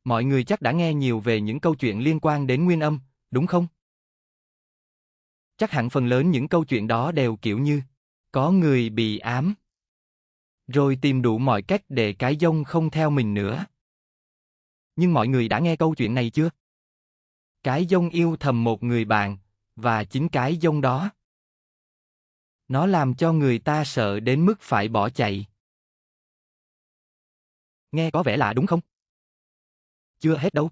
Mọi người chắc đã nghe nhiều về những câu chuyện liên quan đến Nguyên Âm, đúng không? Chắc hẳn phần lớn những câu chuyện đó đều kiểu như có người bị ám, rồi tìm đủ mọi cách để cái dông không theo mình nữa. Nhưng mọi người đã nghe câu chuyện này chưa? Cái dông yêu thầm một người bạn, và chính cái dông đó, nó làm cho người ta sợ đến mức phải bỏ chạy. Nghe có vẻ lạ đúng không? Chưa hết đâu.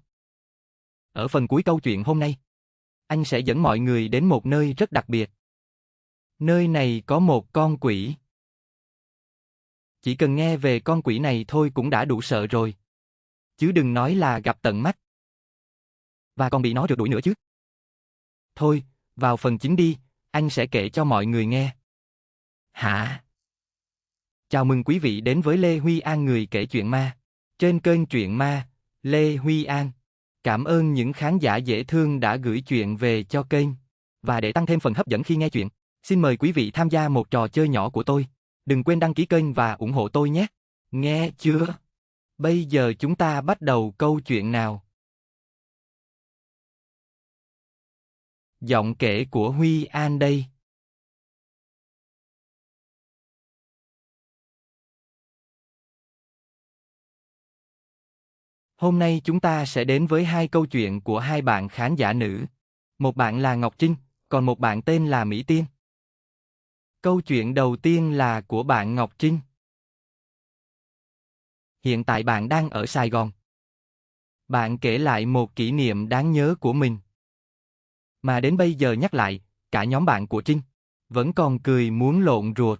Ở phần cuối câu chuyện hôm nay, anh sẽ dẫn mọi người đến một nơi rất đặc biệt. Nơi này có một con quỷ. Chỉ cần nghe về con quỷ này thôi cũng đã đủ sợ rồi. Chứ đừng nói là gặp tận mắt. Và còn bị nó rượt đuổi nữa chứ. Thôi, vào phần chính đi, anh sẽ kể cho mọi người nghe. Hả? Chào mừng quý vị đến với Lê Huy An, người kể chuyện ma. Trên kênh Truyện Ma, Lê Huy An. Cảm ơn những khán giả dễ thương đã gửi chuyện về cho kênh. Và để tăng thêm phần hấp dẫn khi nghe chuyện, xin mời quý vị tham gia một trò chơi nhỏ của tôi. Đừng quên đăng ký kênh và ủng hộ tôi nhé. Nghe chưa? Bây giờ chúng ta bắt đầu câu chuyện nào. Giọng kể của Huy An đây. Hôm nay chúng ta sẽ đến với hai câu chuyện của hai bạn khán giả nữ. Một bạn là Ngọc Trinh, còn một bạn tên là Mỹ Tiên. Câu chuyện đầu tiên là của bạn Ngọc Trinh. Hiện tại bạn đang ở Sài Gòn. Bạn kể lại một kỷ niệm đáng nhớ của mình. Mà đến bây giờ nhắc lại, cả nhóm bạn của Trinh vẫn còn cười muốn lộn ruột.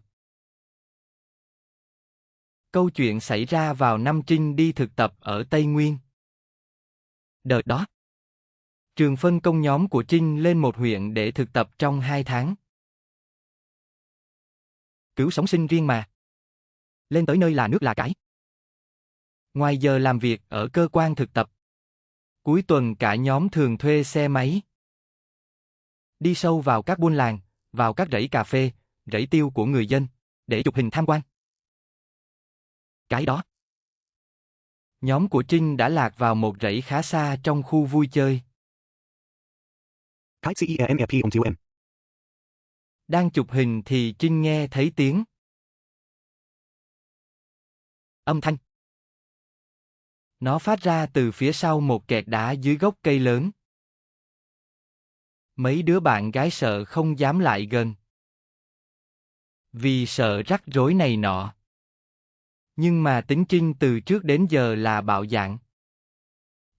Câu chuyện xảy ra vào năm Trinh đi thực tập ở Tây Nguyên. Đợt đó, trường phân công nhóm của Trinh lên một huyện để thực tập trong 2 tháng. Cứu sống sinh viên mà. Lên tới nơi là nước là cái. Ngoài giờ làm việc ở cơ quan thực tập, cuối tuần cả nhóm thường thuê xe máy, đi sâu vào các buôn làng, vào các rẫy cà phê, rẫy tiêu của người dân, để chụp hình tham quan. Cái đó, nhóm của Trinh đã lạc vào một rẫy khá xa trong khu vui chơi. Đang chụp hình thì Trinh nghe thấy tiếng. Âm thanh. Nó phát ra từ phía sau một kẹt đá dưới gốc cây lớn. Mấy đứa bạn gái sợ không dám lại gần. Vì sợ rắc rối này nọ. Nhưng mà tính Trinh từ trước đến giờ là bạo dạn.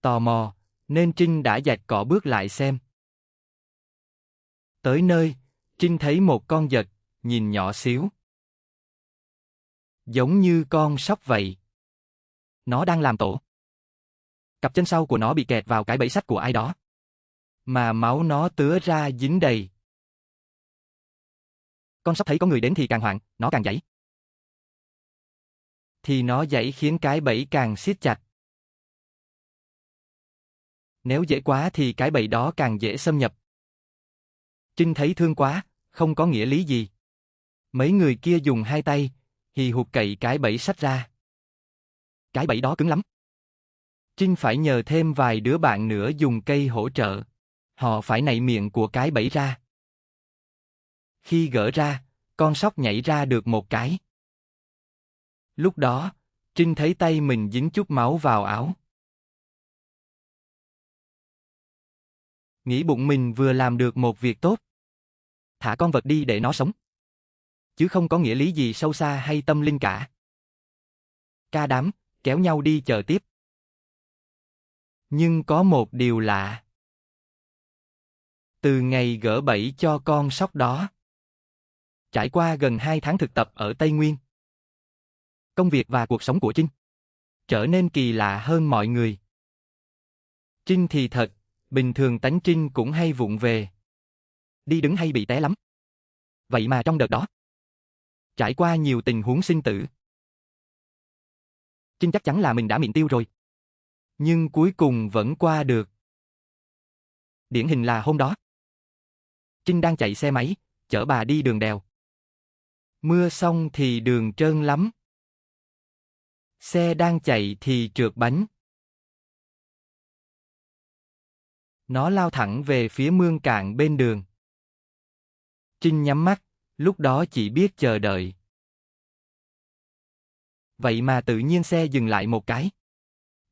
Tò mò, nên Trinh đã dạch cỏ bước lại xem. Tới nơi, Trinh thấy một con vật, nhìn nhỏ xíu. Giống như con sóc vậy. Nó đang làm tổ. Cặp chân sau của nó bị kẹt vào cái bẫy sắt của ai đó. Mà máu nó tứa ra dính đầy. Con sóc thấy có người đến thì càng hoảng, nó càng giãy. Thì nó giãy khiến cái bẫy càng siết chặt. Nếu dễ quá thì cái bẫy đó càng dễ xâm nhập. Trinh thấy thương quá, không có nghĩa lý gì. Mấy người kia dùng hai tay, hì hục cậy cái bẫy sắt ra. Cái bẫy đó cứng lắm. Trinh phải nhờ thêm vài đứa bạn nữa dùng cây hỗ trợ. Họ phải nạy miệng của cái bẫy ra. Khi gỡ ra, con sóc nhảy ra được một cái. Lúc đó, Trinh thấy tay mình dính chút máu vào áo. Nghĩ bụng mình vừa làm được một việc tốt. Thả con vật đi để nó sống. Chứ không có nghĩa lý gì sâu xa hay tâm linh cả. Ca đám, kéo nhau đi chờ tiếp. Nhưng có một điều lạ. Từ ngày gỡ bẫy cho con sóc đó, trải qua gần 2 tháng thực tập ở Tây Nguyên, công việc và cuộc sống của Trinh trở nên kỳ lạ hơn mọi người. Trinh thì thật, bình thường tánh Trinh cũng hay vụng về. Đi đứng hay bị té lắm. Vậy mà trong đợt đó, trải qua nhiều tình huống sinh tử. Trinh chắc chắn là mình đã miệng tiêu rồi. Nhưng cuối cùng vẫn qua được. Điển hình là hôm đó. Trinh đang chạy xe máy, chở bà đi đường đèo. Mưa xong thì đường trơn lắm. Xe đang chạy thì trượt bánh. Nó lao thẳng về phía mương cạn bên đường. Trinh nhắm mắt, lúc đó chỉ biết chờ đợi. Vậy mà tự nhiên xe dừng lại một cái.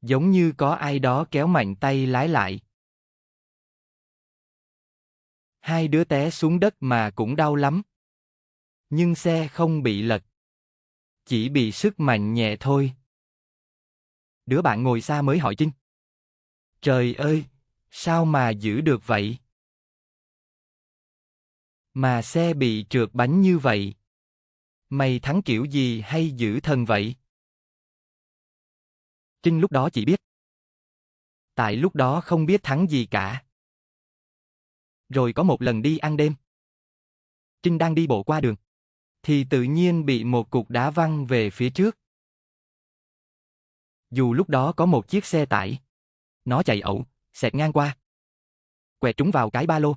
Giống như có ai đó kéo mạnh tay lái lại. Hai đứa té xuống đất mà cũng đau lắm. Nhưng xe không bị lật. Chỉ bị sức mạnh nhẹ thôi. Đứa bạn ngồi xa mới hỏi Trinh. Trời ơi, sao mà giữ được vậy? Mà xe bị trượt bánh như vậy. Mày thắng kiểu gì hay giữ thần vậy? Trinh lúc đó chỉ biết. Tại lúc đó không biết thắng gì cả. Rồi có một lần đi ăn đêm. Trinh đang đi bộ qua đường. Thì tự nhiên bị một cục đá văng về phía trước. Dù lúc đó có một chiếc xe tải. Nó chạy ẩu, xẹt ngang qua. Quẹt trúng vào cái ba lô.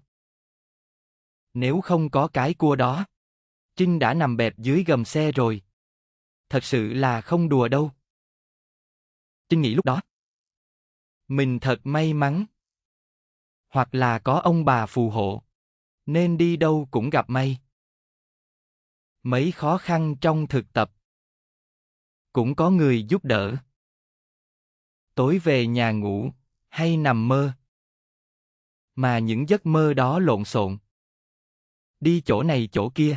Nếu không có cái cua đó, Trinh đã nằm bẹp dưới gầm xe rồi. Thật sự là không đùa đâu. Trinh nghĩ lúc đó. Mình thật may mắn. Hoặc là có ông bà phù hộ. Nên đi đâu cũng gặp may. Mấy khó khăn trong thực tập. Cũng có người giúp đỡ. Tối về nhà ngủ, hay nằm mơ. Mà những giấc mơ đó lộn xộn. Đi chỗ này chỗ kia.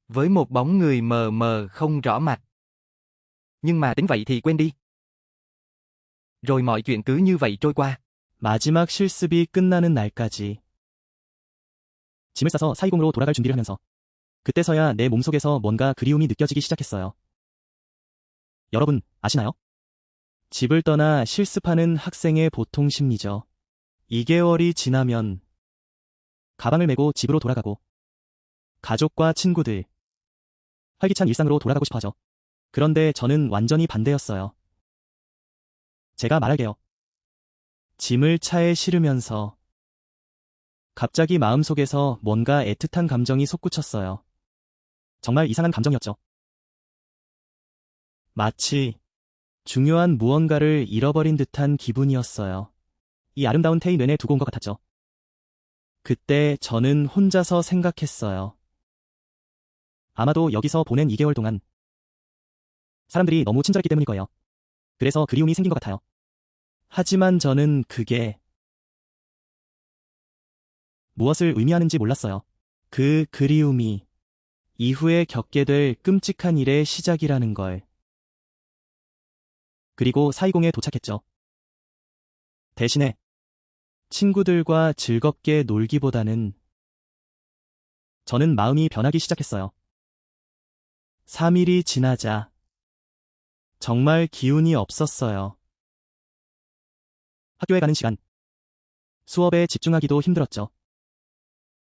Với một bóng người mờ mờ không rõ mặt. Nhưng mà tính vậy thì quên đi. Rồi mọi chuyện cứ như vậy trôi qua. 마지막 실습이 끝나는 날까지 짐을 싸서 사이공으로 돌아갈 준비를 하면서 그때서야 내 몸속에서 뭔가 그리움이 느껴지기 시작했어요. 여러분, 아시나요? 집을 떠나 실습하는 학생의 보통 심리죠. 2개월이 지나면 가방을 메고 집으로 돌아가고 가족과 친구들, 활기찬 일상으로 돌아가고 싶어 하죠. 그런데 저는 완전히 반대였어요. 제가 말할게요. 짐을 차에 실으면서 갑자기 마음속에서 뭔가 애틋한 감정이 솟구쳤어요. 정말 이상한 감정이었죠. 마치 중요한 무언가를 잃어버린 듯한 기분이었어요. 이 아름다운 테이 뇌내 두고 온 것 같았죠. 그때 저는 혼자서 생각했어요. 아마도 여기서 보낸 2개월 동안 사람들이 너무 친절했기 때문일 거예요. 그래서 그리움이 생긴 것 같아요. 하지만 저는 그게 무엇을 의미하는지 몰랐어요. 그 그리움이 이후에 겪게 될 끔찍한 일의 시작이라는 걸. 그리고 사이공에 도착했죠. 대신에 친구들과 즐겁게 놀기보다는 저는 마음이 변하기 시작했어요. 3일이 지나자 정말 기운이 없었어요. 학교에 가는 시간, 수업에 집중하기도 힘들었죠.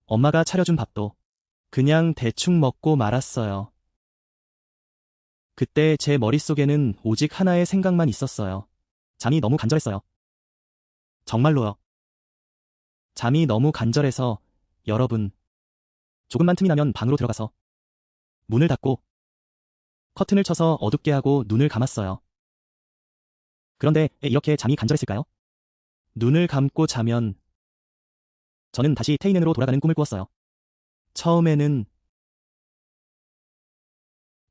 엄마가 차려준 밥도 그냥 대충 먹고 말았어요. 그때 제 머릿속에는 오직 하나의 생각만 있었어요. 잠이 너무 간절했어요. 정말로요. 잠이 너무 간절해서 여러분, 조금만 틈이 나면 방으로 들어가서 문을 닫고 커튼을 쳐서 어둡게 하고 눈을 감았어요. 그런데 이렇게 잠이 간절했을까요? 눈을 감고 자면 저는 다시 테이넨으로 돌아가는 꿈을 꾸었어요. 처음에는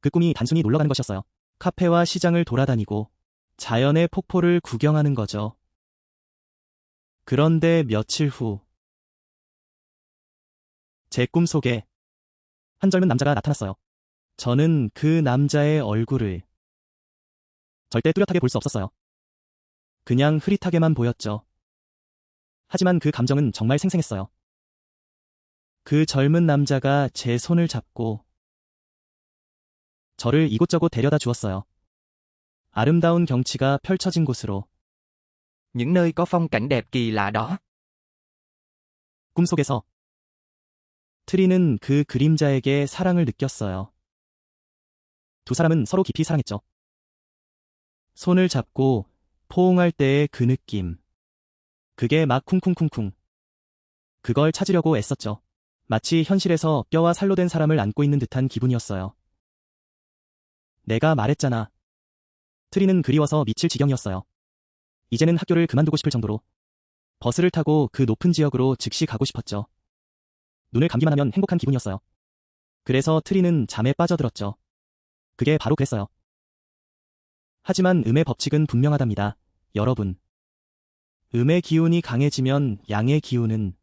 그 꿈이 단순히 놀러가는 것이었어요. 카페와 시장을 돌아다니고 자연의 폭포를 구경하는 거죠. 그런데 며칠 후 제 꿈속에 한 젊은 남자가 나타났어요. 저는 그 남자의 얼굴을 절대 뚜렷하게 볼 수 없었어요. 그냥 흐릿하게만 보였죠. 하지만 그 감정은 정말 생생했어요. 그 젊은 남자가 제 손을 잡고 저를 이곳저곳 데려다 주었어요. 아름다운 경치가 펼쳐진 곳으로. Những nơi có phong cảnh đẹp kỳ lạ đó. 꿈속에서 트리는 그 그림자에게 사랑을 느꼈어요. 두 사람은 서로 깊이 사랑했죠. 손을 잡고 포옹할 때의 그 느낌. 그게 막 쿵쿵쿵쿵. 그걸 찾으려고 애썼죠. 마치 현실에서 뼈와 살로 된 사람을 안고 있는 듯한 기분이었어요. 내가 말했잖아. 트리는 그리워서 미칠 지경이었어요. 이제는 학교를 그만두고 싶을 정도로. 버스를 타고 그 높은 지역으로 즉시 가고 싶었죠. 눈을 감기만 하면 행복한 기분이었어요. 그래서 트리는 잠에 빠져들었죠. 그게 바로 그랬어요. 하지만 음의 법칙은 분명하답니다. 여러분. 음의 기운이 강해지면 양의 기운은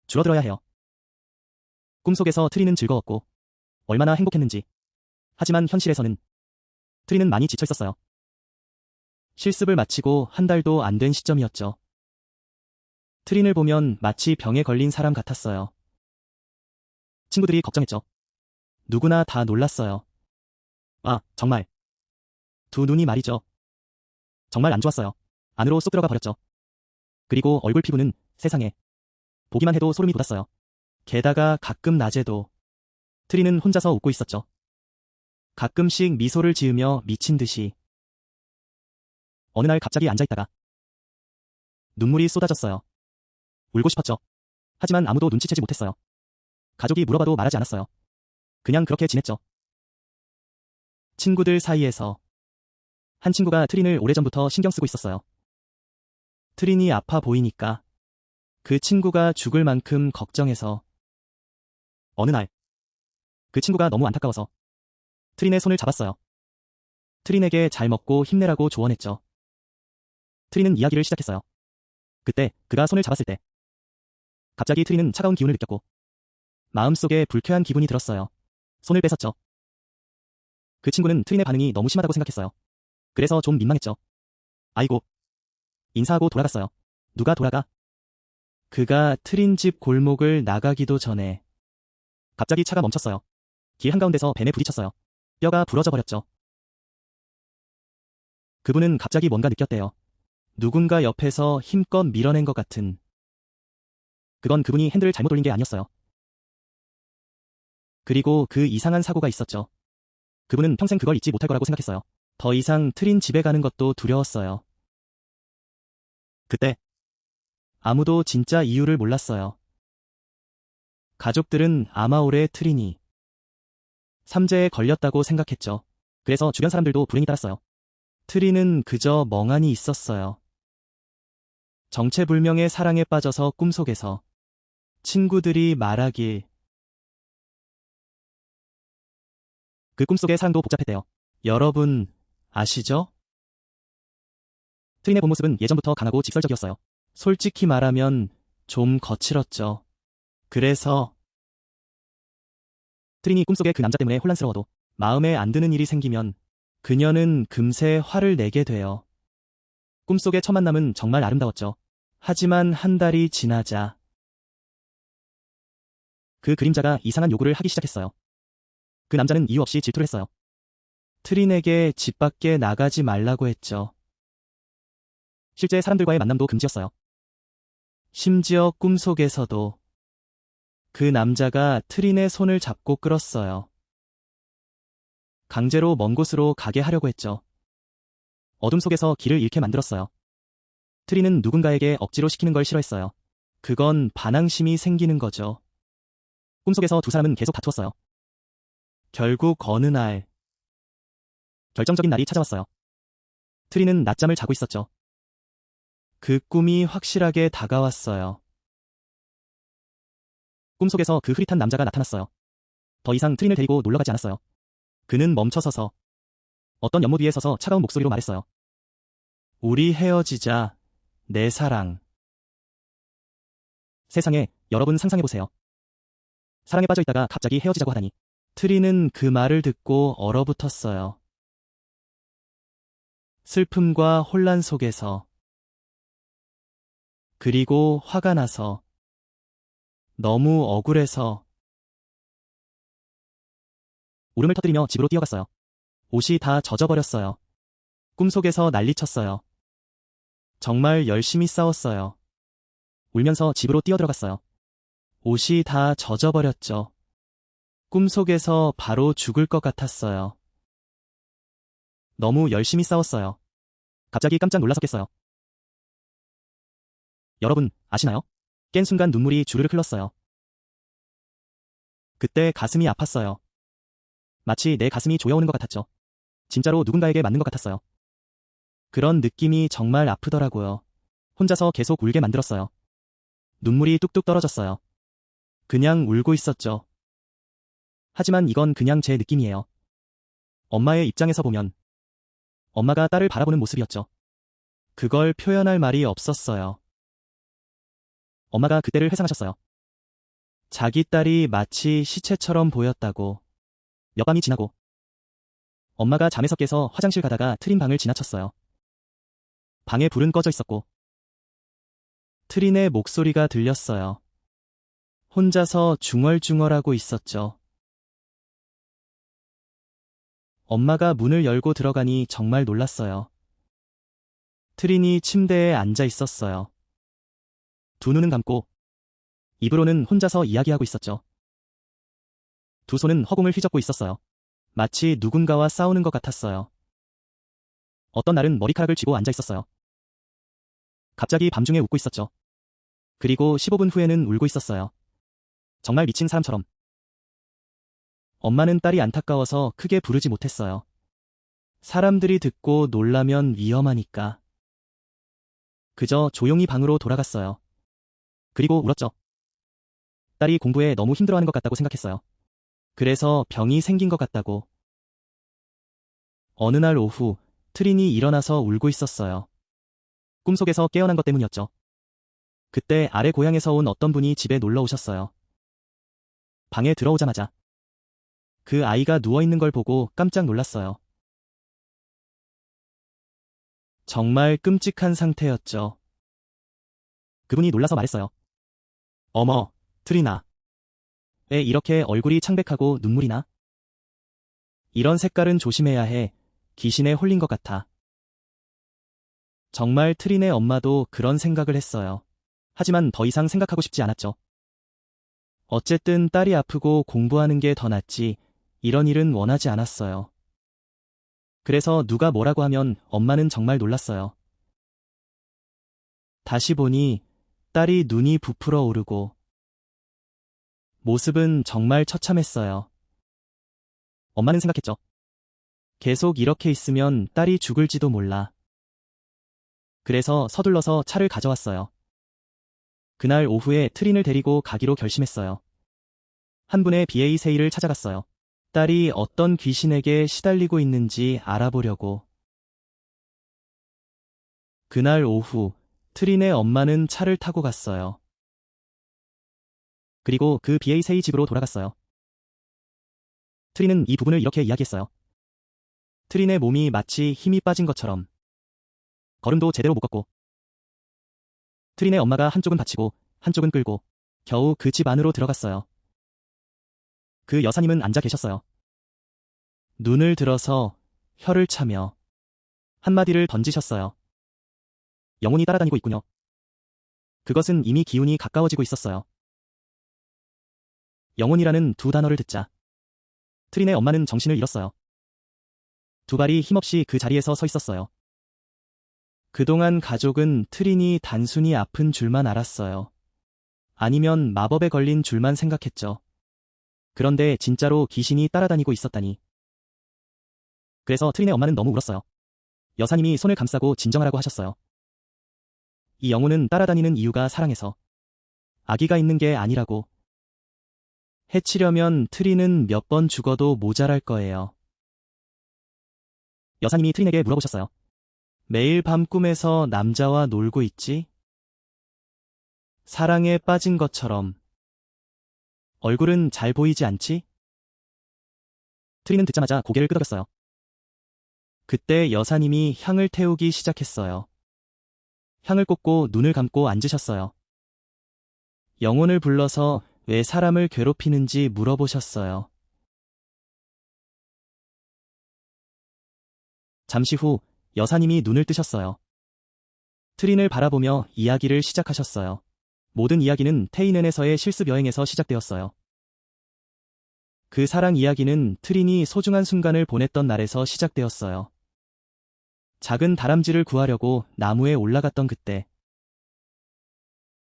줄어들어야 해요. 꿈속에서 트리는 즐거웠고 얼마나 행복했는지. 하지만 현실에서는 트리는 많이 지쳐 있었어요. 실습을 마치고 한 달도 안 된 시점이었죠. 트린을 보면 마치 병에 걸린 사람 같았어요. 친구들이 걱정했죠. 누구나 다 놀랐어요. 아, 정말. 두 눈이 말이죠. 정말 안 좋았어요. 안으로 쏙 들어가 버렸죠. 그리고 얼굴 피부는 세상에. 보기만 해도 소름이 돋았어요. 게다가 가끔 낮에도 트리는 혼자서 웃고 있었죠. 가끔씩 미소를 지으며 미친 듯이. 어느 날 갑자기 앉아있다가 눈물이 쏟아졌어요. 울고 싶었죠. 하지만 아무도 눈치채지 못했어요. 가족이 물어봐도 말하지 않았어요. 그냥 그렇게 지냈죠. 친구들 사이에서 한 친구가 트린을 오래전부터 신경 쓰고 있었어요. 트린이 아파 보이니까 그 친구가 죽을 만큼 걱정해서 어느 날 그 친구가 너무 안타까워서 트린의 손을 잡았어요. 트린에게 잘 먹고 힘내라고 조언했죠. 트린은 이야기를 시작했어요. 그때 그가 손을 잡았을 때 갑자기 트린은 차가운 기운을 느꼈고 마음속에 불쾌한 기분이 들었어요. 손을 뺏었죠. 그 친구는 트린의 반응이 너무 심하다고 생각했어요. 그래서 좀 민망했죠. 아이고. 인사하고 돌아갔어요. 누가 돌아가? 그가 트린 집 골목을 나가기도 전에 갑자기 차가 멈췄어요. 길 한가운데서 벤에 부딪혔어요. 뼈가 부러져 버렸죠. 그분은 갑자기 뭔가 느꼈대요. 누군가 옆에서 힘껏 밀어낸 것 같은. 그건 그분이 핸들을 잘못 돌린 게 아니었어요. 그리고 그 이상한 사고가 있었죠. 그분은 평생 그걸 잊지 못할 거라고 생각했어요. 더 이상 트린 집에 가는 것도 두려웠어요. 그때 아무도 진짜 이유를 몰랐어요. 가족들은 아마 올해 트린이 삼재에 걸렸다고 생각했죠. 그래서 주변 사람들도 불행히 따랐어요. 트린은 그저 멍하니 있었어요. 정체불명의 사랑에 빠져서 꿈속에서 친구들이 말하길. 그 꿈속의 사랑도 복잡했대요. 여러분 아시죠? 트린의 본 모습은 예전부터 강하고 직설적이었어요. 솔직히 말하면 좀 거칠었죠. 그래서 트린이 꿈속의 그 남자 때문에 혼란스러워도 마음에 안 드는 일이 생기면 그녀는 금세 화를 내게 돼요. 꿈속의 첫 만남은 정말 아름다웠죠. 하지만 한 달이 지나자 그 그림자가 이상한 요구를 하기 시작했어요. 그 남자는 이유 없이 질투를 했어요. 트린에게 집 밖에 나가지 말라고 했죠. 실제 사람들과의 만남도 금지였어요. 심지어 꿈속에서도 그 남자가 트린의 손을 잡고 끌었어요. 강제로 먼 곳으로 가게 하려고 했죠. 어둠 속에서 길을 잃게 만들었어요. 트린은 누군가에게 억지로 시키는 걸 싫어했어요. 그건 반항심이 생기는 거죠. 꿈속에서 두 사람은 계속 다투었어요. 결국 어느 날 결정적인 날이 찾아왔어요. 트린은 낮잠을 자고 있었죠. 그 꿈이 확실하게 다가왔어요. 꿈속에서 그 흐릿한 남자가 나타났어요. 더 이상 트린을 데리고 놀러가지 않았어요. 그는 멈춰서서 어떤 연못 위에 서서 차가운 목소리로 말했어요. 우리 헤어지자, 내 사랑. 세상에, 여러분 상상해보세요. 사랑에 빠져있다가 갑자기 헤어지자고 하다니. 트린은 그 말을 듣고 얼어붙었어요. 슬픔과 혼란 속에서. 그리고 화가 나서. 너무 억울해서. 울음을 터뜨리며 집으로 뛰어갔어요. 옷이 다 젖어버렸어요. 꿈속에서 난리쳤어요. 정말 열심히 싸웠어요. 울면서 집으로 뛰어들어갔어요. 옷이 다 젖어버렸죠. 꿈속에서 바로 죽을 것 같았어요. 너무 열심히 싸웠어요. 갑자기 깜짝 놀라서겠어요. 여러분, 아시나요? 깬 순간 눈물이 주르륵 흘렀어요. 그때 가슴이 아팠어요. 마치 내 가슴이 조여오는 것 같았죠. 진짜로 누군가에게 맞는 것 같았어요. 그런 느낌이 정말 아프더라고요. 혼자서 계속 울게 만들었어요. 눈물이 뚝뚝 떨어졌어요. 그냥 울고 있었죠. 하지만 이건 그냥 제 느낌이에요. 엄마의 입장에서 보면 엄마가 딸을 바라보는 모습이었죠. 그걸 표현할 말이 없었어요. 엄마가 그때를 회상하셨어요. 자기 딸이 마치 시체처럼 보였다고. 몇 밤이 지나고 엄마가 잠에서 깨서 화장실 가다가 트린 방을 지나쳤어요. 방에 불은 꺼져 있었고 트린의 목소리가 들렸어요. 혼자서 중얼중얼하고 있었죠. 엄마가 문을 열고 들어가니 정말 놀랐어요. 트린이 침대에 앉아 있었어요. 두 눈은 감고 입으로는 혼자서 이야기하고 있었죠. 두 손은 허공을 휘젓고 있었어요. 마치 누군가와 싸우는 것 같았어요. 어떤 날은 머리카락을 쥐고 앉아 있었어요. 갑자기 밤중에 웃고 있었죠. 그리고 15분 후에는 울고 있었어요. 정말 미친 사람처럼. 엄마는 딸이 안타까워서 크게 부르지 못했어요. 사람들이 듣고 놀라면 위험하니까. 그저 조용히 방으로 돌아갔어요. 그리고 울었죠. 딸이 공부에 너무 힘들어하는 것 같다고 생각했어요. 그래서 병이 생긴 것 같다고. 어느 날 오후, 트린이 일어나서 울고 있었어요. 꿈속에서 깨어난 것 때문이었죠. 그때 아래 고향에서 온 어떤 분이 집에 놀러 오셨어요. 방에 들어오자마자 그 아이가 누워있는 걸 보고 깜짝 놀랐어요. 정말 끔찍한 상태였죠. 그분이 놀라서 말했어요. 어머, 트리나. 왜 이렇게 얼굴이 창백하고 눈물이 나? 이런 색깔은 조심해야 해. 귀신에 홀린 것 같아. 정말 트린의 엄마도 그런 생각을 했어요. 하지만 더 이상 생각하고 싶지 않았죠. 어쨌든 딸이 아프고 공부하는 게 더 낫지 이런 일은 원하지 않았어요. 그래서 누가 뭐라고 하면 엄마는 정말 놀랐어요. 다시 보니 딸이 눈이 부풀어 오르고 모습은 정말 처참했어요. 엄마는 생각했죠. 계속 이렇게 있으면 딸이 죽을지도 몰라. 그래서 서둘러서 차를 가져왔어요. 그날 오후에 트린을 데리고 가기로 결심했어요. 한 분의 BA 세이를 찾아갔어요. 딸이 어떤 귀신에게 시달리고 있는지 알아보려고. 그날 오후, 트린의 엄마는 차를 타고 갔어요. 그리고 그 BA 세이 집으로 돌아갔어요. 트린은 이 부분을 이렇게 이야기했어요. 트린의 몸이 마치 힘이 빠진 것처럼 걸음도 제대로 못 걷고 트린의 엄마가 한쪽은 받치고 한쪽은 끌고 겨우 그 집 안으로 들어갔어요. 그 여사님은 앉아 계셨어요. 눈을 들어서 혀를 차며 한마디를 던지셨어요. 영혼이 따라다니고 있군요. 그것은 이미 기운이 가까워지고 있었어요. 영혼이라는 두 단어를 듣자 트린의 엄마는 정신을 잃었어요. 두 발이 힘없이 그 자리에서 서 있었어요. 그동안 가족은 트린이 단순히 아픈 줄만 알았어요. 아니면 마법에 걸린 줄만 생각했죠. 그런데 진짜로 귀신이 따라다니고 있었다니. 그래서 트린의 엄마는 너무 울었어요. 여사님이 손을 감싸고 진정하라고 하셨어요. 이 영혼은 따라다니는 이유가 사랑해서 아기가 있는 게 아니라고. 해치려면 트린은 몇 번 죽어도 모자랄 거예요. 여사님이 트린에게 물어보셨어요. 매일 밤 꿈에서 남자와 놀고 있지? 사랑에 빠진 것처럼. 얼굴은 잘 보이지 않지? 트린은 듣자마자 고개를 끄덕였어요. 그때 여사님이 향을 태우기 시작했어요. 향을 꽂고 눈을 감고 앉으셨어요. 영혼을 불러서 왜 사람을 괴롭히는지 물어보셨어요. 잠시 후 여사님이 눈을 뜨셨어요. 트린을 바라보며 이야기를 시작하셨어요. 모든 이야기는 테이넨에서의 실습 여행에서 시작되었어요. 그 사랑 이야기는 트린이 소중한 순간을 보냈던 날에서 시작되었어요. 작은 다람쥐를 구하려고 나무에 올라갔던 그때.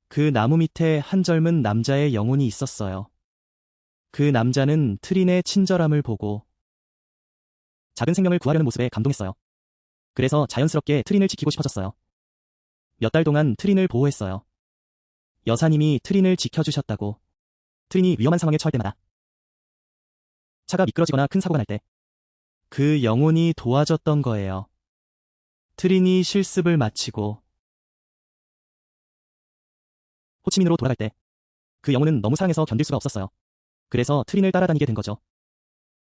그 나무 밑에 한 젊은 남자의 영혼이 있었어요. 그 남자는 트린의 친절함을 보고 작은 생명을 구하려는 모습에 감동했어요. 그래서 자연스럽게 트린을 지키고 싶어졌어요. 몇 달 동안 트린을 보호했어요. 여사님이 트린을 지켜주셨다고. 트린이 위험한 상황에 처할 때마다, 차가 미끄러지거나 큰 사고가 날 때, 그 영혼이 도와줬던 거예요. 트린이 실습을 마치고 호치민으로 돌아갈 때, 그 영혼은 너무 사랑해서 견딜 수가 없었어요. 그래서 트린을 따라다니게 된 거죠.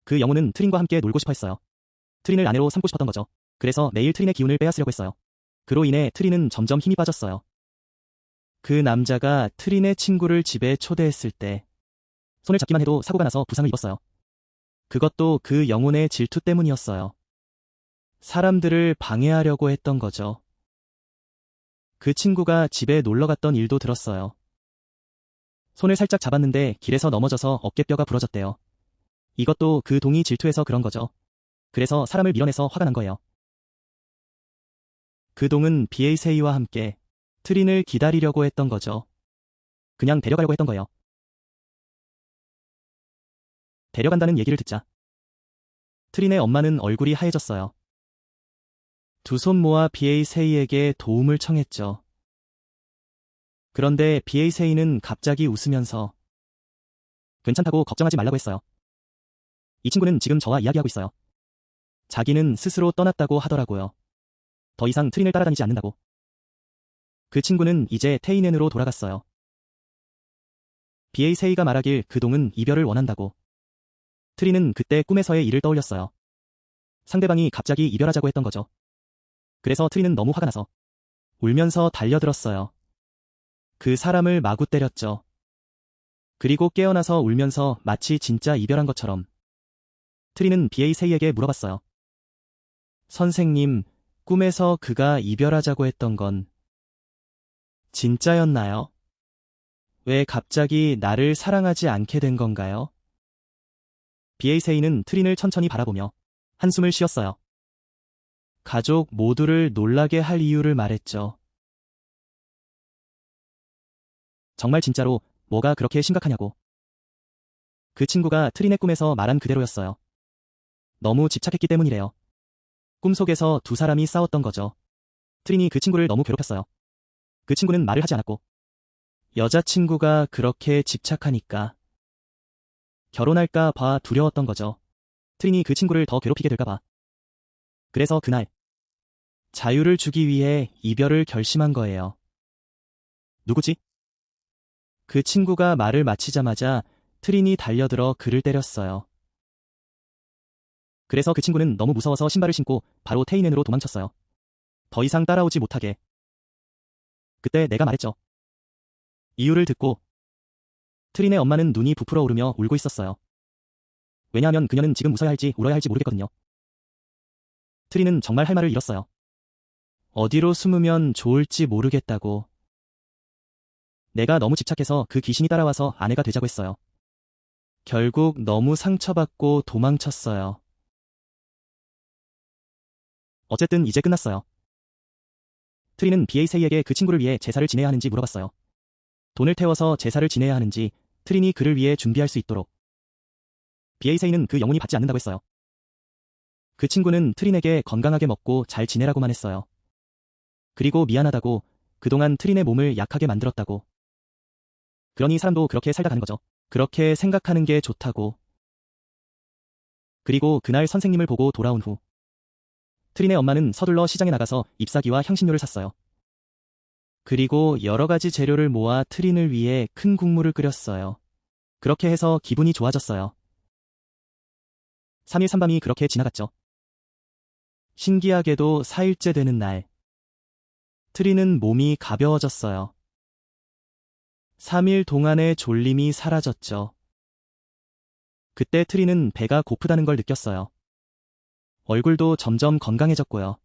그 영혼은 트린과 함께 놀고 싶어 했어요. 트린을 아내로 삼고 싶었던 거죠. 그래서 매일 트린의 기운을 빼앗으려고 했어요. 그로 인해 트린은 점점 힘이 빠졌어요. 그 남자가 트린의 친구를 집에 초대했을 때 손을 잡기만 해도 사고가 나서 부상을 입었어요. 그것도 그 영혼의 질투 때문이었어요. 사람들을 방해하려고 했던 거죠. 그 친구가 집에 놀러 갔던 일도 들었어요. 손을 살짝 잡았는데 길에서 넘어져서 어깨뼈가 부러졌대요. 이것도 그 동이 질투해서 그런 거죠. 그래서 사람을 밀어내서 화가 난 거예요. 그 동은 비에이세이와 함께 트린을 기다리려고 했던 거죠. 그냥 데려가려고 했던 거예요. 데려간다는 얘기를 듣자 트린의 엄마는 얼굴이 하얘졌어요. 두 손 모아 비에이세이에게 도움을 청했죠. 그런데 비에이세이는 갑자기 웃으면서 괜찮다고 걱정하지 말라고 했어요. 이 친구는 지금 저와 이야기하고 있어요. 자기는 스스로 떠났다고 하더라고요. 더 이상 트린을 따라다니지 않는다고. 그 친구는 이제 테이넨으로 돌아갔어요. 비에이세이가 말하길 그 동은 이별을 원한다고. 트린은 그때 꿈에서의 일을 떠올렸어요. 상대방이 갑자기 이별하자고 했던 거죠. 그래서 트린은 너무 화가 나서 울면서 달려들었어요. 그 사람을 마구 때렸죠. 그리고 깨어나서 울면서 마치 진짜 이별한 것처럼 트린은 비에이세이에게 물어봤어요. 선생님, 꿈에서 그가 이별하자고 했던 건 진짜였나요? 왜 갑자기 나를 사랑하지 않게 된 건가요? 비에이세이는 트린을 천천히 바라보며 한숨을 쉬었어요. 가족 모두를 놀라게 할 이유를 말했죠. 정말 진짜로 뭐가 그렇게 심각하냐고. 그 친구가 트린의 꿈에서 말한 그대로였어요. 너무 집착했기 때문이래요. 꿈속에서 두 사람이 싸웠던 거죠. 트린이 그 친구를 너무 괴롭혔어요. 그 친구는 말을 하지 않았고 여자친구가 그렇게 집착하니까 결혼할까 봐 두려웠던 거죠. 트린이 그 친구를 더 괴롭히게 될까 봐. 그래서 그날 자유를 주기 위해 이별을 결심한 거예요. 누구지? 그 친구가 말을 마치자마자 트린이 달려들어 그를 때렸어요. 그래서 그 친구는 너무 무서워서 신발을 신고 바로 테이넨으로 도망쳤어요. 더 이상 따라오지 못하게. 그때 내가 말했죠. 이유를 듣고 트린의 엄마는 눈이 부풀어 오르며 울고 있었어요. 왜냐하면 그녀는 지금 웃어야 할지 울어야 할지 모르겠거든요. 트린은 정말 할 말을 잃었어요. 어디로 숨으면 좋을지 모르겠다고. 내가 너무 집착해서 그 귀신이 따라와서 아내가 되자고 했어요. 결국 너무 상처받고 도망쳤어요. 어쨌든 이제 끝났어요. 트린은 비에이세이에게 그 친구를 위해 제사를 지내야 하는지 물어봤어요. 돈을 태워서 제사를 지내야 하는지 트린이 그를 위해 준비할 수 있도록. 비에이세이는 그 영혼이 받지 않는다고 했어요. 그 친구는 트린에게 건강하게 먹고 잘 지내라고만 했어요. 그리고 미안하다고, 그동안 트린의 몸을 약하게 만들었다고. 그러니 사람도 그렇게 살다 가는 거죠. 그렇게 생각하는 게 좋다고. 그리고 그날 선생님을 보고 돌아온 후 트린의 엄마는 서둘러 시장에 나가서 잎사귀와 향신료를 샀어요. 그리고 여러 가지 재료를 모아 트린을 위해 큰 국물을 끓였어요. 그렇게 해서 기분이 좋아졌어요. 3일 3밤이 그렇게 지나갔죠. 신기하게도 4일째 되는 날, 트린은 몸이 가벼워졌어요. 3일 동안의 졸림이 사라졌죠. 그때 트린은 배가 고프다는 걸 느꼈어요. 얼굴도 점점 건강해졌고요.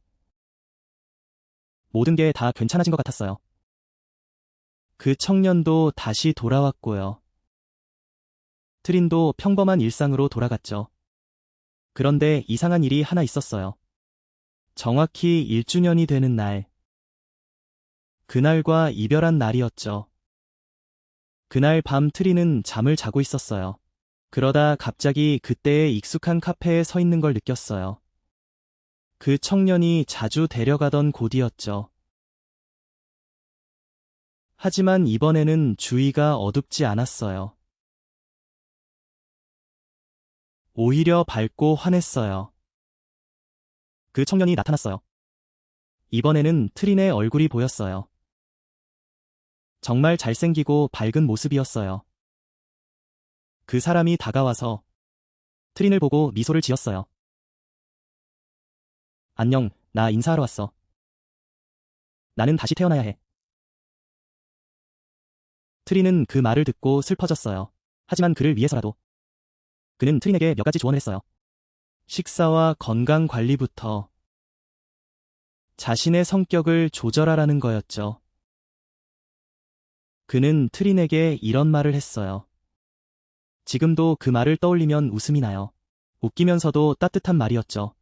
모든 게 다 괜찮아진 것 같았어요. 그 청년도 다시 돌아왔고요. 트린도 평범한 일상으로 돌아갔죠. 그런데 이상한 일이 하나 있었어요. 정확히 1주년이 되는 날, 그날과 이별한 날이었죠. 그날 밤 트린은 잠을 자고 있었어요. 그러다 갑자기 그때의 익숙한 카페에 서 있는 걸 느꼈어요. 그 청년이 자주 데려가던 곳이었죠. 하지만 이번에는 주위가 어둡지 않았어요. 오히려 밝고 환했어요. 그 청년이 나타났어요. 이번에는 트린의 얼굴이 보였어요. 정말 잘생기고 밝은 모습이었어요. 그 사람이 다가와서 트린을 보고 미소를 지었어요. 안녕, 나 인사하러 왔어. 나는 다시 태어나야 해. 트린은 그 말을 듣고 슬퍼졌어요. 하지만 그를 위해서라도 그는 트린에게 몇 가지 조언을 했어요. 식사와 건강 관리부터 자신의 성격을 조절하라는 거였죠. 그는 트린에게 이런 말을 했어요. 지금도 그 말을 떠올리면 웃음이 나요. 웃기면서도 따뜻한 말이었죠.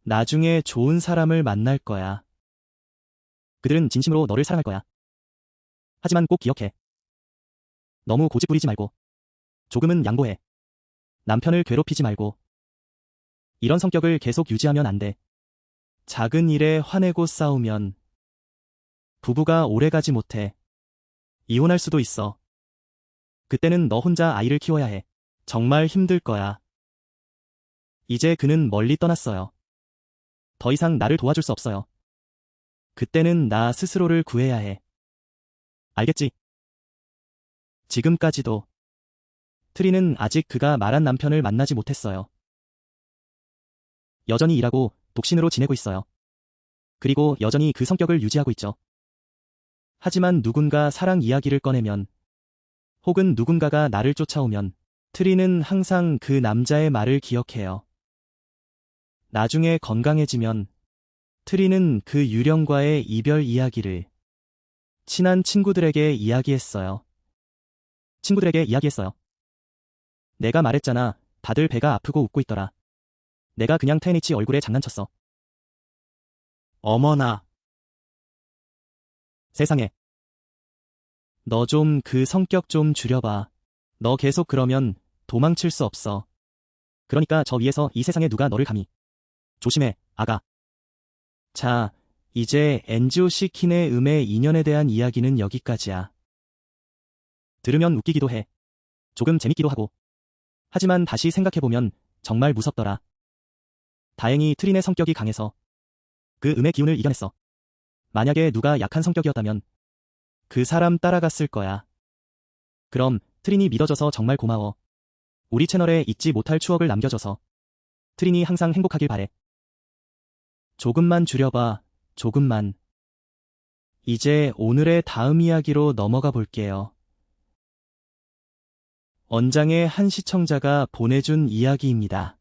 나중에 좋은 사람을 만날 거야. 그들은 진심으로 너를 사랑할 거야. 하지만 꼭 기억해. 너무 고집 부리지 말고. 조금은 양보해. 남편을 괴롭히지 말고. 이런 성격을 계속 유지하면 안 돼. 작은 일에 화내고 싸우면 부부가 오래가지 못해. 이혼할 수도 있어. 그때는 너 혼자 아이를 키워야 해. 정말 힘들 거야. 이제 그는 멀리 떠났어요. 더 이상 나를 도와줄 수 없어요. 그때는 나 스스로를 구해야 해. 알겠지? 지금까지도 트리는 아직 그가 말한 남편을 만나지 못했어요. 여전히 일하고 독신으로 지내고 있어요. 그리고 여전히 그 성격을 유지하고 있죠. 하지만 누군가 사랑 이야기를 꺼내면 혹은 누군가가 나를 쫓아오면 트리는 항상 그 남자의 말을 기억해요. 나중에 건강해지면 트리는 그 유령과의 이별 이야기를 친한 친구들에게 이야기했어요. 친구들에게 이야기했어요. 내가 말했잖아. 다들 배가 아프고 웃고 있더라. 내가 그냥 테니치 얼굴에 장난쳤어. 어머나. 세상에. 너 좀 그 성격 좀 줄여봐. 너 계속 그러면 도망칠 수 없어. 그러니까 저 위에서 이 세상에 누가 너를 감히. 조심해, 아가. 자, 이제 엔지오 시킨의 음의 인연에 대한 이야기는 여기까지야. 들으면 웃기기도 해. 조금 재밌기도 하고. 하지만 다시 생각해보면 정말 무섭더라. 다행히 트린의 성격이 강해서 그 음의 기운을 이겨냈어. 만약에 누가 약한 성격이었다면 그 사람 따라갔을 거야. 그럼 트린이 믿어줘서 정말 고마워. 우리 채널에 잊지 못할 추억을 남겨줘서. 트린이 항상 행복하길 바래. 조금만 줄여봐. 조금만. 이제 오늘의 다음 이야기로 넘어가 볼게요. 언장의 한 시청자가 보내준 이야기입니다.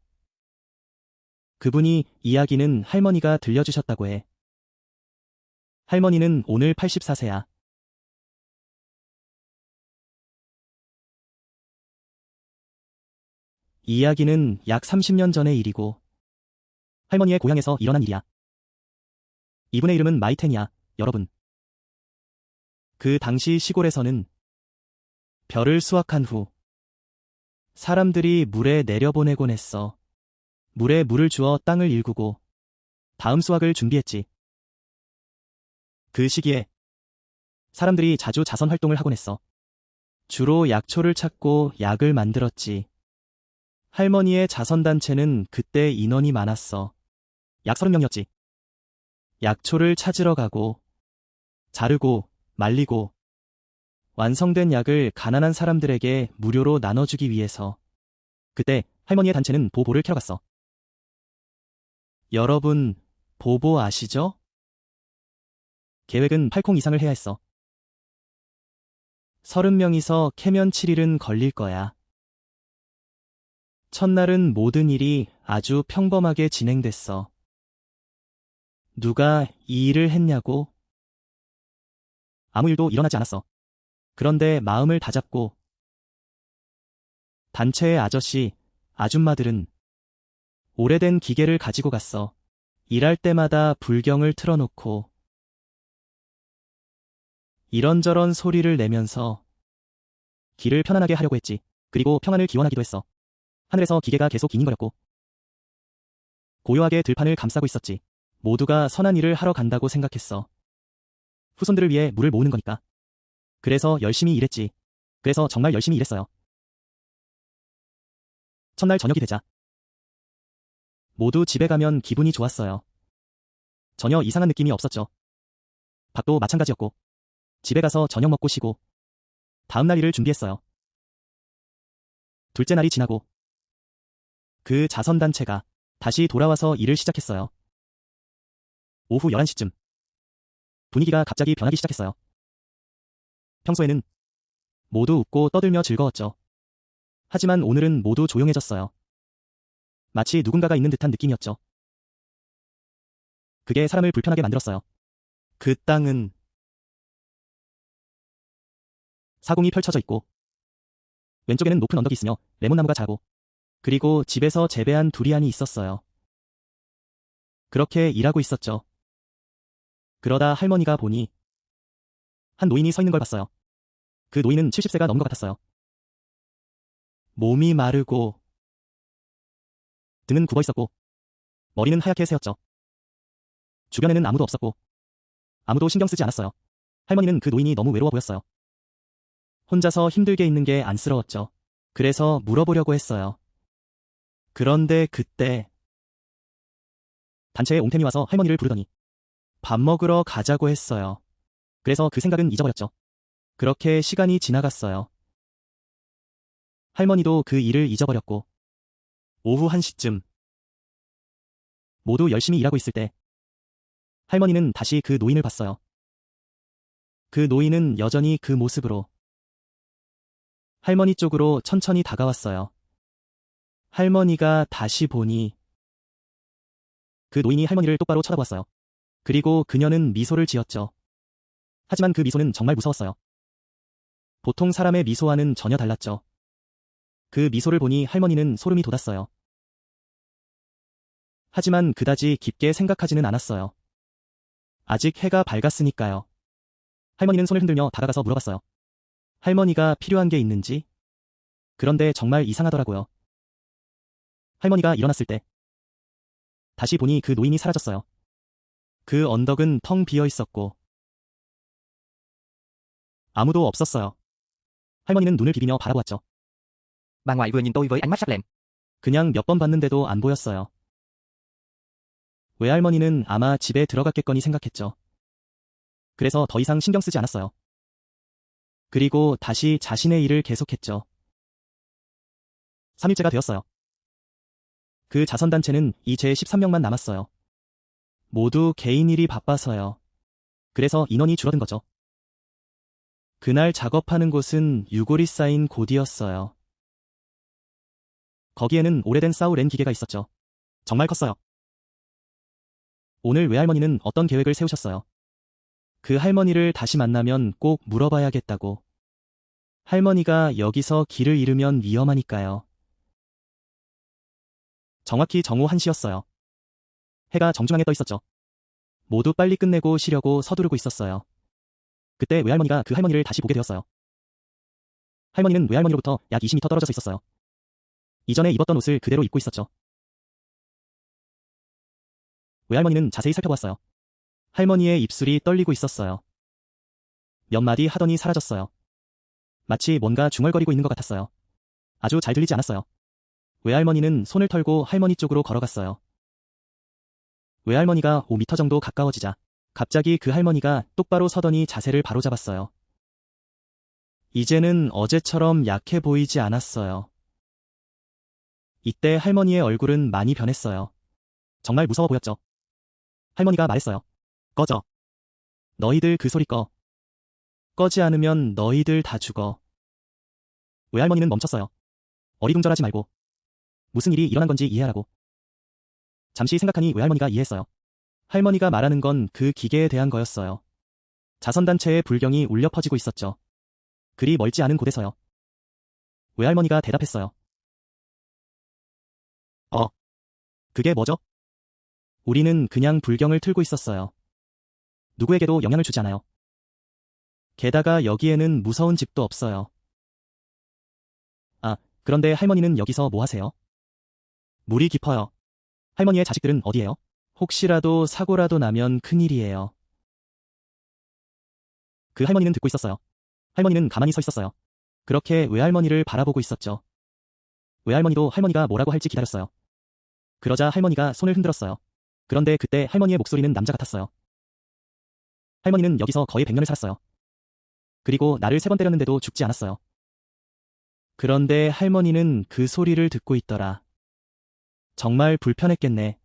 그분이 이야기는 할머니가 들려주셨다고 해. 할머니는 오늘 84세야. 이 이야기는 약 30년 전의 일이고 할머니의 고향에서 일어난 일이야. 이분의 이름은 마이텐이야, 여러분. 그 당시 시골에서는 별을 수확한 후 사람들이 물에 내려보내곤 했어. 물에 물을 주어 땅을 일구고 다음 수확을 준비했지. 그 시기에 사람들이 자주 자선 활동을 하곤 했어. 주로 약초를 찾고 약을 만들었지. 할머니의 자선단체는 그때 인원이 많았어. 약 30명이었지. 약초를 찾으러 가고 자르고 말리고 완성된 약을 가난한 사람들에게 무료로 나눠주기 위해서 그때 할머니의 단체는 보보를 캐러 갔어. 여러분, 보보 아시죠? 계획은 8콩 이상을 해야 했어. 30명이서 캐면 7일은 걸릴 거야. 첫날은 모든 일이 아주 평범하게 진행됐어. 누가 이 일을 했냐고? 아무 일도 일어나지 않았어. 그런데 마음을 다잡고 단체의 아저씨, 아줌마들은 오래된 기계를 가지고 갔어. 일할 때마다 불경을 틀어놓고 이런저런 소리를 내면서 길을 편안하게 하려고 했지. 그리고 평안을 기원하기도 했어. 하늘에서 기계가 계속 기닝거렸고 고요하게 들판을 감싸고 있었지. 모두가 선한 일을 하러 간다고 생각했어. 후손들을 위해 물을 모으는 거니까. 그래서 열심히 일했지. 그래서 정말 열심히 일했어요. 첫날 저녁이 되자 모두 집에 가면 기분이 좋았어요. 전혀 이상한 느낌이 없었죠. 밥도 마찬가지였고 집에 가서 저녁 먹고 쉬고 다음날 일을 준비했어요. 둘째 날이 지나고 그 자선단체가 다시 돌아와서 일을 시작했어요. 오후 11시쯤 분위기가 갑자기 변하기 시작했어요. 평소에는 모두 웃고 떠들며 즐거웠죠. 하지만 오늘은 모두 조용해졌어요. 마치 누군가가 있는 듯한 느낌이었죠. 그게 사람을 불편하게 만들었어요. 그 땅은 사공이 펼쳐져 있고 왼쪽에는 높은 언덕이 있으며 레몬나무가 자라고 그리고 집에서 재배한 두리안이 있었어요. 그렇게 일하고 있었죠. 그러다 할머니가 보니 한 노인이 서 있는 걸 봤어요. 그 노인은 70세가 넘은 것 같았어요. 몸이 마르고 등은 굽어 있었고 머리는 하얗게 새었죠. 주변에는 아무도 없었고 아무도 신경 쓰지 않았어요. 할머니는 그 노인이 너무 외로워 보였어요. 혼자서 힘들게 있는 게 안쓰러웠죠. 그래서 물어보려고 했어요. 그런데 그때 단체에 옹템이 와서 할머니를 부르더니 밥 먹으러 가자고 했어요. 그래서 그 생각은 잊어버렸죠. 그렇게 시간이 지나갔어요. 할머니도 그 일을 잊어버렸고 오후 1시쯤 모두 열심히 일하고 있을 때 할머니는 다시 그 노인을 봤어요. 그 노인은 여전히 그 모습으로 할머니 쪽으로 천천히 다가왔어요. 할머니가 다시 보니 그 노인이 할머니를 똑바로 쳐다보았어요. 그리고 그녀는 미소를 지었죠. 하지만 그 미소는 정말 무서웠어요. 보통 사람의 미소와는 전혀 달랐죠. 그 미소를 보니 할머니는 소름이 돋았어요. 하지만 그다지 깊게 생각하지는 않았어요. 아직 해가 밝았으니까요. 할머니는 손을 흔들며 다가가서 물어봤어요. 할머니가 필요한 게 있는지? 그런데 정말 이상하더라고요. 할머니가 일어났을 때 다시 보니 그 노인이 사라졌어요. 그 언덕은 텅 비어 있었고 아무도 없었어요. 할머니는 눈을 비비며 바라보았죠. Bà ngoại vừa nhìn tôi với ánh mắt sắc lẹm. 그냥 몇 번 봤는데도 안 보였어요. 외할머니는 아마 집에 들어갔겠거니 생각했죠. 그래서 더 이상 신경 쓰지 않았어요. 그리고 다시 자신의 일을 계속했죠. 3일째가 되었어요. 그 자선단체는 이제 13명만 남았어요. 모두 개인 일이 바빠서요. 그래서 인원이 줄어든 거죠. 그날 작업하는 곳은 유골이 쌓인 곳이었어요. 거기에는 오래된 사우렌 기계가 있었죠. 정말 컸어요. 오늘 외할머니는 어떤 계획을 세우셨어요? 그 할머니를 다시 만나면 꼭 물어봐야겠다고. 할머니가 여기서 길을 잃으면 위험하니까요. 정확히 정오 1시였어요. 해가 정중앙에 떠 있었죠. 모두 빨리 끝내고 쉬려고 서두르고 있었어요. 그때 외할머니가 그 할머니를 다시 보게 되었어요. 할머니는 외할머니로부터 약 20m 떨어져서 있었어요. 이전에 입었던 옷을 그대로 입고 있었죠. 외할머니는 자세히 살펴보았어요. 할머니의 입술이 떨리고 있었어요. 몇 마디 하더니 사라졌어요. 마치 뭔가 중얼거리고 있는 것 같았어요. 아주 잘 들리지 않았어요. 외할머니는 손을 털고 할머니 쪽으로 걸어갔어요. 외할머니가 5m 정도 가까워지자 갑자기 그 할머니가 똑바로 서더니 자세를 바로잡았어요. 이제는 어제처럼 약해 보이지 않았어요. 이때 할머니의 얼굴은 많이 변했어요. 정말 무서워 보였죠. 할머니가 말했어요. 꺼져. 너희들 그 소리 꺼. 꺼지 않으면 너희들 다 죽어. 외할머니는 멈췄어요. 어리둥절하지 말고. 무슨 일이 일어난 건지 이해하라고. 잠시 생각하니 외할머니가 이해했어요. 할머니가 말하는 건 그 기계에 대한 거였어요. 자선단체의 불경이 울려 퍼지고 있었죠. 그리 멀지 않은 곳에서요. 외할머니가 대답했어요. 그게 뭐죠? 우리는 그냥 불경을 틀고 있었어요. 누구에게도 영향을 주지 않아요. 게다가 여기에는 무서운 집도 없어요. 그런데 할머니는 여기서 뭐 하세요? 물이 깊어요. 할머니의 자식들은 어디에요? 혹시라도 사고라도 나면 큰일이에요. 그 할머니는 듣고 있었어요. 할머니는 가만히 서 있었어요. 그렇게 외할머니를 바라보고 있었죠. 외할머니도 할머니가 뭐라고 할지 기다렸어요. 그러자 할머니가 손을 흔들었어요. 그런데 그때 할머니의 목소리는 남자 같았어요. 할머니는 여기서 거의 100년을 살았어요. 그리고 나를 3번 때렸는데도 죽지 않았어요. 그런데 할머니는 그 소리를 듣고 있더라. 정말 불편했겠네.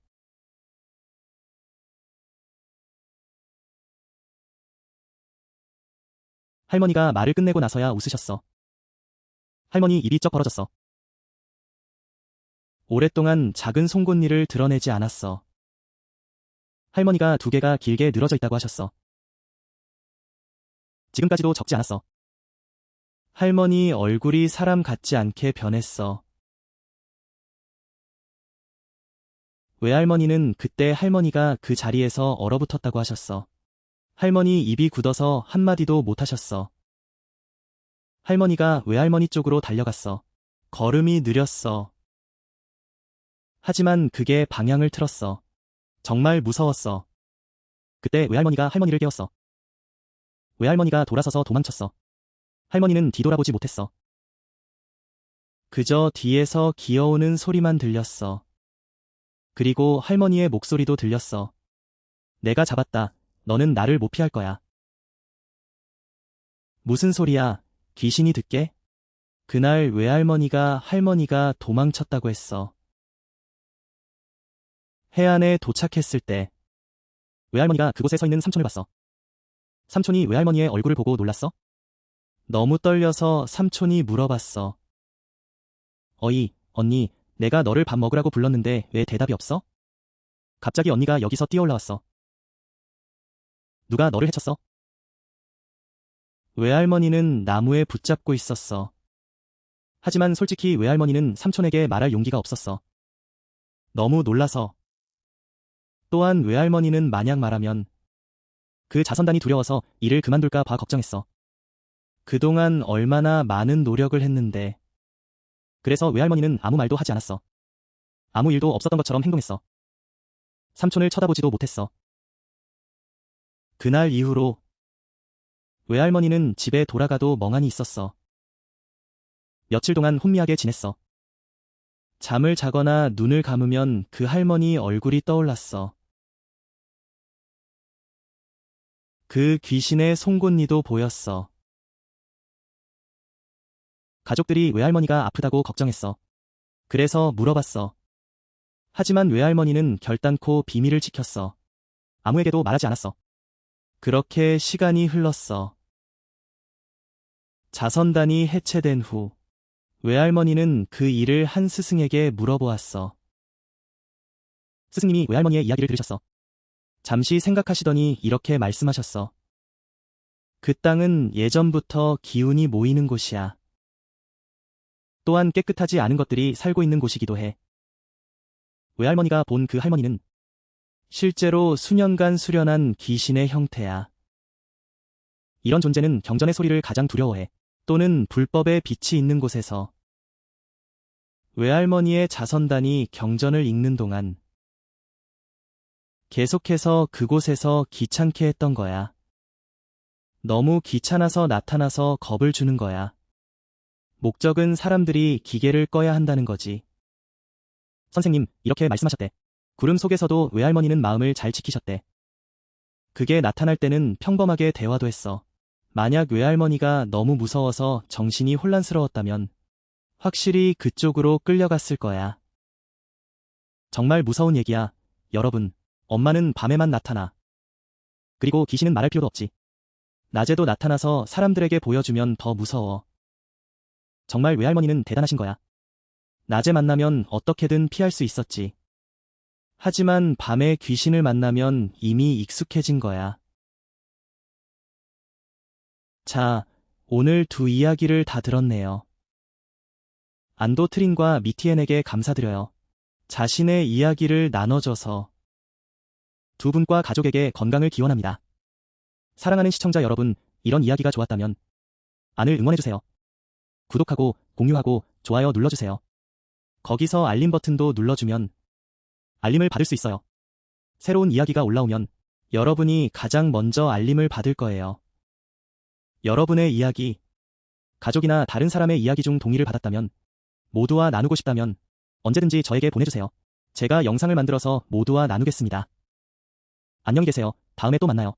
할머니가 말을 끝내고 나서야 웃으셨어. 할머니 입이 쩍 벌어졌어. 오랫동안 작은 송곳니를 드러내지 않았어. 할머니가 2개가 길게 늘어져 있다고 하셨어. 지금까지도 적지 않았어. 할머니 얼굴이 사람 같지 않게 변했어. 외할머니는 그때 할머니가 그 자리에서 얼어붙었다고 하셨어. 할머니 입이 굳어서 한마디도 못하셨어. 할머니가 외할머니 쪽으로 달려갔어. 걸음이 느렸어. 하지만 그게 방향을 틀었어. 정말 무서웠어. 그때 외할머니가 할머니를 깨웠어. 외할머니가 돌아서서 도망쳤어. 할머니는 뒤돌아보지 못했어. 그저 뒤에서 기어오는 소리만 들렸어. 그리고 할머니의 목소리도 들렸어. 내가 잡았다. 너는 나를 못 피할 거야. 무슨 소리야? 귀신이 듣게? 그날 외할머니가 할머니가 도망쳤다고 했어. 해안에 도착했을 때 외할머니가 그곳에 서 있는 삼촌을 봤어. 삼촌이 외할머니의 얼굴을 보고 놀랐어? 너무 떨려서 삼촌이 물어봤어. 어이, 언니, 내가 너를 밥 먹으라고 불렀는데 왜 대답이 없어? 갑자기 언니가 여기서 뛰어올라왔어. 누가 너를 해쳤어? 외할머니는 나무에 붙잡고 있었어. 하지만 솔직히 외할머니는 삼촌에게 말할 용기가 없었어. 너무 놀라서. 또한 외할머니는 만약 말하면 그 자선단이 두려워서 일을 그만둘까 봐 걱정했어. 그동안 얼마나 많은 노력을 했는데. 그래서 외할머니는 아무 말도 하지 않았어. 아무 일도 없었던 것처럼 행동했어. 삼촌을 쳐다보지도 못했어. 그날 이후로 외할머니는 집에 돌아가도 멍하니 있었어. 며칠 동안 혼미하게 지냈어. 잠을 자거나 눈을 감으면 그 할머니 얼굴이 떠올랐어. 그 귀신의 송곳니도 보였어. 가족들이 외할머니가 아프다고 걱정했어. 그래서 물어봤어. 하지만 외할머니는 결단코 비밀을 지켰어. 아무에게도 말하지 않았어. 그렇게 시간이 흘렀어. 자선단이 해체된 후 외할머니는 그 일을 한 스승에게 물어보았어. 스승님이 외할머니의 이야기를 들으셨어. 잠시 생각하시더니 이렇게 말씀하셨어. 그 땅은 예전부터 기운이 모이는 곳이야. 또한 깨끗하지 않은 것들이 살고 있는 곳이기도 해. 외할머니가 본 그 할머니는 실제로 수년간 수련한 귀신의 형태야. 이런 존재는 경전의 소리를 가장 두려워해. 또는 불법의 빛이 있는 곳에서. 외할머니의 자선단이 경전을 읽는 동안 계속해서 그곳에서 귀찮게 했던 거야. 너무 귀찮아서 나타나서 겁을 주는 거야. 목적은 사람들이 기계를 꺼야 한다는 거지. 선생님, 이렇게 말씀하셨대. 구름 속에서도 외할머니는 마음을 잘 지키셨대. 그게 나타날 때는 평범하게 대화도 했어. 만약 외할머니가 너무 무서워서 정신이 혼란스러웠다면 확실히 그쪽으로 끌려갔을 거야. 정말 무서운 얘기야. 여러분, 엄마는 밤에만 나타나. 그리고 귀신은 말할 필요도 없지. 낮에도 나타나서 사람들에게 보여주면 더 무서워. 정말 외할머니는 대단하신 거야. 낮에 만나면 어떻게든 피할 수 있었지. 하지만 밤에 귀신을 만나면 이미 익숙해진 거야. 자, 오늘 2 이야기를 다 들었네요. 안도트린과 미티엔에게 감사드려요. 자신의 이야기를 나눠줘서. 2분과 가족에게 건강을 기원합니다. 사랑하는 시청자 여러분, 이런 이야기가 좋았다면 안을 응원해주세요. 구독하고 공유하고 좋아요 눌러주세요. 거기서 알림 버튼도 눌러주면 알림을 받을 수 있어요. 새로운 이야기가 올라오면 여러분이 가장 먼저 알림을 받을 거예요. 여러분의 이야기, 가족이나 다른 사람의 이야기 중 동의를 받았다면, 모두와 나누고 싶다면 언제든지 저에게 보내주세요. 제가 영상을 만들어서 모두와 나누겠습니다. 안녕히 계세요. 다음에 또 만나요.